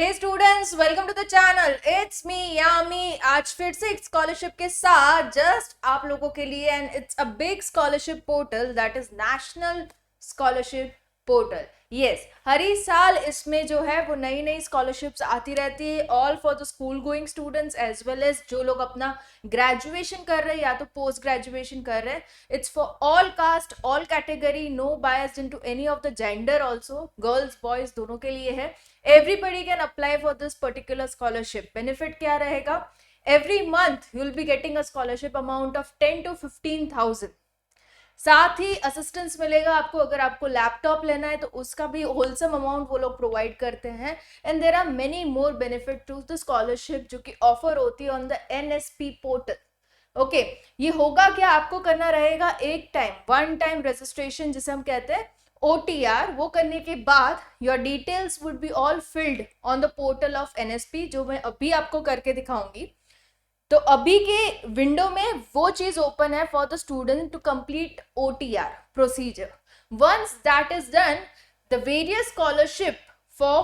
Hey students, welcome to the channel. It's me Yami. आज फिर से एक स्कॉलरशिप के साथ जस्ट आप लोगों के लिए, and it's a big scholarship portal, that is national scholarship portal. Yes, हर ही साल इसमें जो है वो नई नई स्कॉलरशिप्स आती रहती है, all for the school going students as well as जो लोग अपना ग्रेजुएशन कर रहे हैं या तो पोस्ट ग्रेजुएशन कर रहे हैं। It's for all caste, all category, no biased into any of the gender, also girls boys दोनों के लिए है। Everybody can apply for this particular scholarship. Benefit क्या रहेगा? Every month you will be getting a scholarship amount of 10 to 15,000. साथ ही assistance मिलेगा आपको, अगर आपको लैपटॉप लेना है तो उसका भी होलसम अमाउंट वो लोग प्रोवाइड करते हैं। And there are many more benefit to the scholarship जो कि ऑफर होती है on the NSP portal. Okay, ये होगा क्या? आपको करना रहेगा एक टाइम, वन टाइम रजिस्ट्रेशन जिसे हम कहते हैं OTR। वो करने के बाद your details would be all field on the portal of NSP, जो मैं अभी आपको करके दिखाऊंगी। तो अभी के विंडो में वो चीज ओपन है for the student to complete OTR procedure. Once that is done, the various scholarship for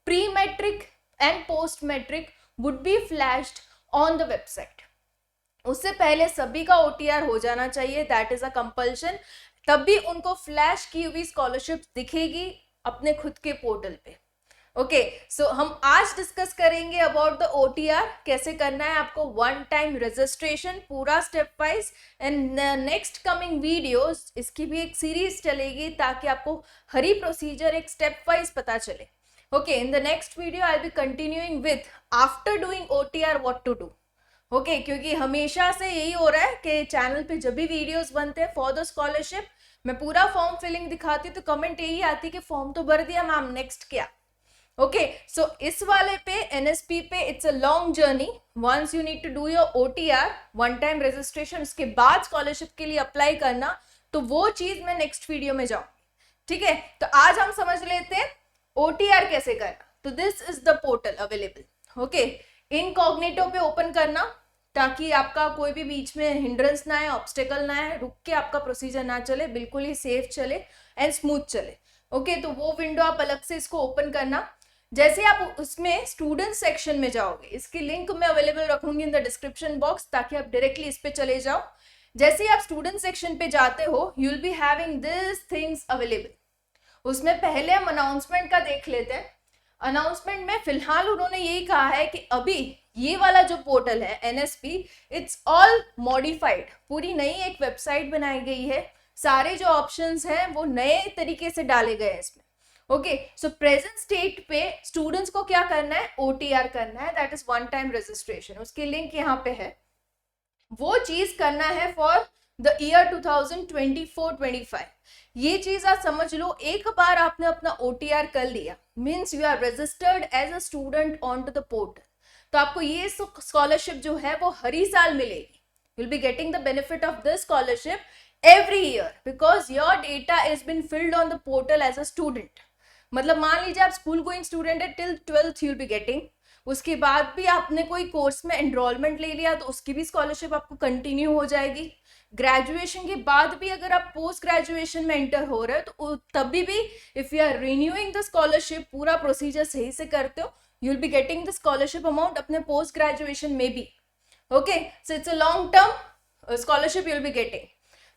pre matric and post matric would be flashed on the website. उससे पहले सभी का OTR हो जाना चाहिए, दैट इज अ कंपल्शन। तभी उनको flash की हुई स्कॉलरशिप दिखेगी अपने खुद के पोर्टल पे। ओके, सो हम आज डिस्कस करेंगे अबाउट द OTR, कैसे करना है आपको, वन टाइम रजिस्ट्रेशन, पूरा step wise. And next coming videos, इसकी भी एक सीरीज चलेगी ताकि आपको हर ही प्रोसीजर एक स्टेप वाइज पता चले। Okay, in the next video I will be continuing with after doing OTR what to do. Okay, क्योंकि हमेशा से यही हो रहा है कि चैनल पे जब भी वीडियोस बनते हैं फॉर द स्कॉलरशिप, मैं पूरा फॉर्म फिलिंग दिखाती तो कमेंट यही आती कि फॉर्म तो भर दिया मैम, नेक्स्ट क्या। ओके, सो इस वाले पे NSP पे it's a long journey. Once you need to do your OTR, one time registration, उसके बाद स्कॉलरशिप के लिए अप्लाई करना, तो वो चीज मैं नेक्स्ट वीडियो में जाऊंगी। ठीक है, तो आज हम समझ लेते हैं OTR कैसे करना। तो this is the portal available. Okay, incognito पे ओपन करना ताकि आपका कोई भी बीच में हिंड्रेंस ना है, ऑब्स्टेकल ना है, रुक के आपका प्रोसीजर ना चले, बिल्कुल ही सेफ चले एंड स्मूथ चले। ओके, तो वो विंडो आप अलग से इसको ओपन करना। जैसे आप उसमें स्टूडेंट सेक्शन में जाओगे, इसकी लिंक मैं अवेलेबल रखूंगी इन द डिस्क्रिप्शन बॉक्स ताकि आप डायरेक्टली इस पे चले जाओ। जैसे ही आप स्टूडेंट सेक्शन पे जाते हो, you will be having this things available. उसमें पहले हम अनाउंसमेंट का देख लेते हैं। अनाउंसमेंट में फिलहाल उन्होंने यही कहा है कि अभी ये वाला जो पोर्टल है NSP, इट्स ऑल मॉडिफाइड, पूरी नई एक वेबसाइट बनाई गई है। सारे जो ऑप्शंस हैं वो नए तरीके से डाले गए हैं इसमें। ओके, सो प्रेजेंट स्टेट पे स्टूडेंट्स को क्या करना है, OTR करना है, that is one time registration. उसकी लिंक यहाँ पे है। वो चीज करना है फॉर द ईयर 2024-25। ये चीज आप समझ लो, एक बार आपने अपना OTR कर लिया, means you are registered as a student on to the portal, तो आपको ये स्कॉलरशिप जो है वो हर ही साल मिलेगी। you'll be getting the benefit of this scholarship every year because your data has been filled on the portal as a student। मतलब मान लीजिए आप स्कूल गोइंग स्टूडेंट है, till 12th you'll be getting। उसके बाद भी आपने कोई कोर्स में एनरोलमेंट ले लिया तो उसकी भी स्कॉलरशिप आपको कंटिन्यू हो जाएगी। ग्रेजुएशन के बाद भी अगर आप पोस्ट ग्रेजुएशन में एंटर हो रहे हो तो तभी भी if you are renewing the scholarship, पूरा प्रोसीजर सही से करते हो, you will be getting the scholarship amount अपने पोस्ट ग्रेजुएशन में भी। Okay, so it's a long term scholarship you will be getting.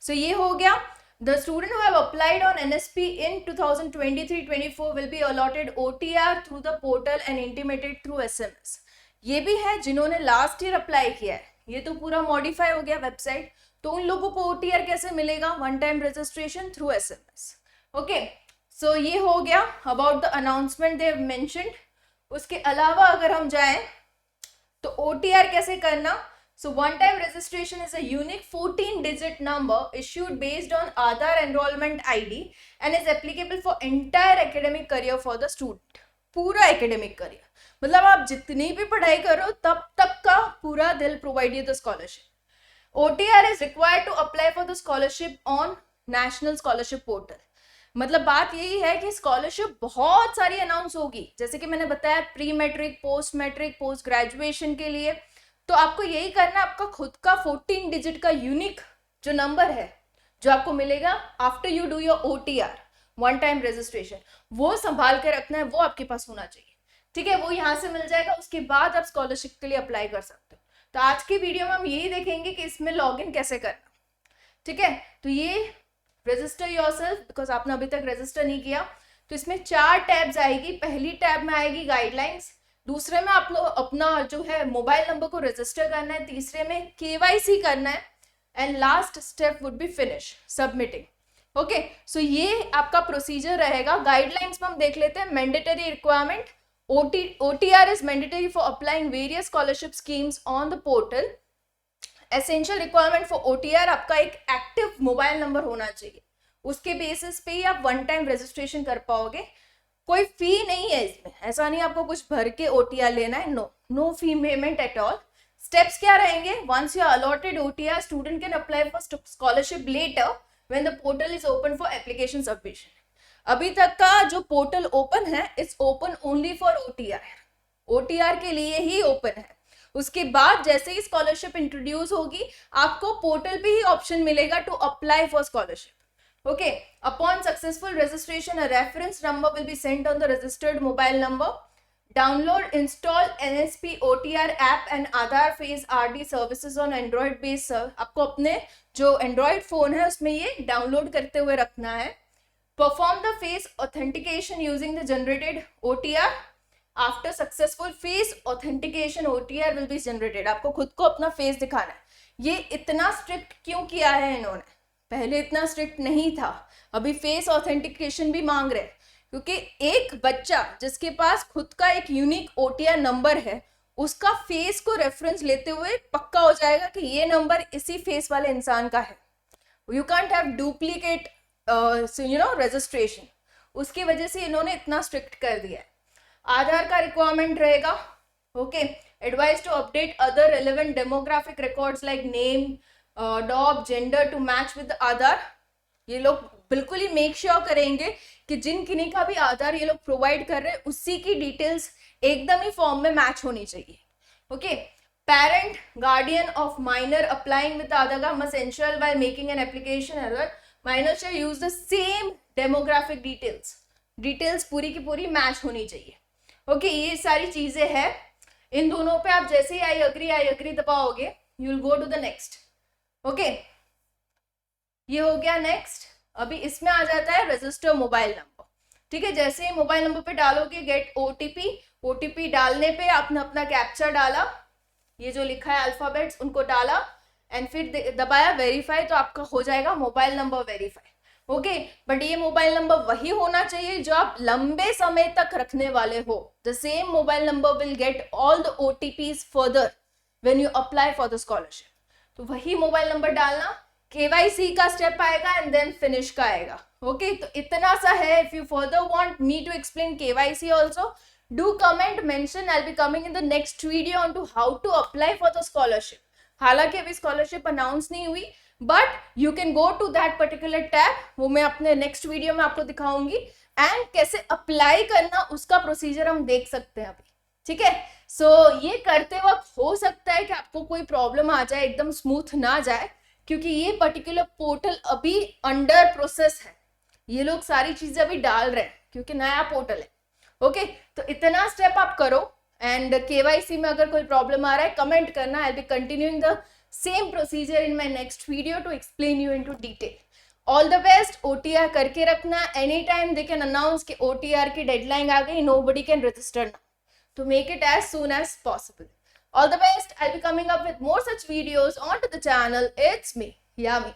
So ये हो गया। The student who have applied on NSP in 2023-24 will be allotted OTR through the portal and intimated through SMS। ये भी है जिन्होंने last year apply किया है, ये तो पूरा मॉडिफाई हो गया वेबसाइट, तो उन लोगों को OTR कैसे मिलेगा, one time registration through SMS। Okay, so ये हो गया about the announcement they have mentioned. उसके अलावा अगर हम जाएं तो OTR कैसे करना। So one-time registration is a unique 14-digit number issued based on Aadhaar enrollment ID and is applicable for entire academic career for the student। पूरा academic career, मतलब आप जितनी भी पढ़ाई करो तब तक का पूरा दिल provide you the scholarship। OTR is required to apply for the scholarship on National Scholarship Portal। मतलब बात यही है कि स्कॉलरशिप बहुत सारी अनाउंस होगी, जैसे कि मैंने बताया प्री मैट्रिक, पोस्ट ग्रेजुएशन के लिए। तो आपको यही करना, आपका खुद का 14 डिजिट का यूनिक जो नंबर है जो आपको मिलेगा after you do your OTR one time registration, वो संभाल के रखना है, वो आपके पास होना चाहिए। ठीक है, वो यहाँ से मिल जाएगा, उसके बाद आप स्कॉलरशिप के लिए अप्लाई कर सकते हो। तो आज की वीडियो में हम यही देखेंगे कि इसमें लॉग इन कैसे करना, ठीक है। तो ये रजिस्टर योरसेल्फ, बिकॉज आपने अभी तक रजिस्टर नहीं किया। तो इसमें 4 टैब्स आएगी। पहली टैब में आएगी गाइडलाइंस, दूसरे में आप लोग अपना जो है मोबाइल नंबर को रजिस्टर करना है, तीसरे में KYC करना है, and last step would be finish submitting. Okay, so ये आपका प्रोसीजर रहेगा। गाइडलाइंस में हम देख लेते हैं। Mandatory requirement, OTR is mandatory for applying various scholarship schemes on the portal. Essential requirement for OTR आपका एक एक्टिव मोबाइल नंबर होना चाहिए, उसके बेसिस पे ही आप वन टाइम रजिस्ट्रेशन कर पाओगे। कोई फी नहीं है इसमें, ऐसा नहीं आपको कुछ भर के OTR लेना है, no fee payment at all. Steps क्या रहेंगे? Once you allotted OTR, student can apply for scholarship letter when the portal is open for application submission. अभी तक का जो पोर्टल ओपन है, it's open only for OTR के लिए ही open है। उसके बाद जैसे ही स्कॉलरशिप इंट्रोड्यूस होगी, आपको पोर्टल पे ही ऑप्शन मिलेगा to apply for scholarship. Okay, upon successful registration, a reference number will be sent on the registered mobile number. Download install NSP OTR app and Aadhaar face RD services on Android based. आपको अपने जो Android phone है उसमें ये download करते हुए रखना है। Perform the face authentication using the generated OTR. After successful face authentication, OTR will be generated. आपको खुद को अपना फेस दिखाना है। ये इतना स्ट्रिक्ट क्यों किया है इन्होंने? पहले इतना स्ट्रिक्ट नहीं था, अभी फेस ऑथेंटिकेशन भी मांग रहे हैं, क्योंकि एक बच्चा जिसके पास खुद का एक यूनिक OTR नंबर है, उसका फेस को रेफरेंस लेते हुए पक्का हो जाएगा कि ये नंबर इसी फेस वाले इंसान का है। You can't have duplicate registration. उसकी वजह से इन्होंने इतना स्ट्रिक्ट कर दिया है। आधार का रिक्वायरमेंट रहेगा। Okay, advise to update other relevant demographic records like name, DOB, gender to match with Aadhaar. ये लोग बिल्कुल ही मेक श्योर करेंगे कि जिन किन्हीं का भी आधार ये लोग प्रोवाइड कर रहे हैं, उसी की डिटेल्स एकदम ही फॉर्म में मैच होनी चाहिए। Okay, parent, guardian of minor applying with Aadhaar must ensure while making an application error minor shall use the same demographic details पूरी की पूरी मैच होनी चाहिए। ओके, ये सारी चीजें हैं। इन दोनों पे आप जैसे ही आई अग्री दबाओगे, you will go to the next. Okay, ये हो गया नेक्स्ट। अभी इसमें आ जाता है रजिस्टर मोबाइल नंबर। ठीक है, जैसे ही मोबाइल नंबर पे डालोगे गेट OTP डालने पे आपने अपना कैप्चा डाला, ये जो लिखा है अल्फाबेट्स उनको डाला, एंड फिर दबाया वेरीफाई, तो आपका हो जाएगा mobile number verify. Okay, but ये मोबाइल नंबर वही होना चाहिए जो आप लंबे समय तक रखने वाले हो। The same mobile number will get all the OTPs further when you apply for the scholarship. तो वही मोबाइल नंबर डालना, KYC का स्टेप आएगा एंड देन फिनिश का आएगा। ओके, तो इतना सा है। If you further want me to explain KYC also, do comment, mention, I will be coming in the next video on to how to apply for the scholarship. हालांकि अभी scholarship announce नहीं हुई, but you can go to that particular tab, वो मैं अपने next video में आपको दिखाऊंगी। एंड कैसे अप्लाई करना उसका प्रोसीजर हम देख सकते हैं अभी। ठीक है, सो ये करते वक्त हो सकता है कि आपको कोई प्रॉब्लम आ जाए, एकदम स्मूथ ना जाए, क्योंकि ये पर्टिकुलर पोर्टल अभी अंडर प्रोसेस है। ये लोग सारी चीजें अभी डाल रहे हैं क्योंकि नया पोर्टल है। ओके, तो इतना स्टेप आप करो, एंड KYC में अगर कोई प्रॉब्लम आ रहा है कमेंट करना। I will be continuing the same procedure in my next video to explain you into detail. All the best. OTR करके रखना। Any time they can announce कि OTR की डेडलाइन आ गई, नोबडी कैन रजिस्टर नाउ, तो make it as soon as possible. All the best. I will be coming up with more such videos on to the channel. It's me yam.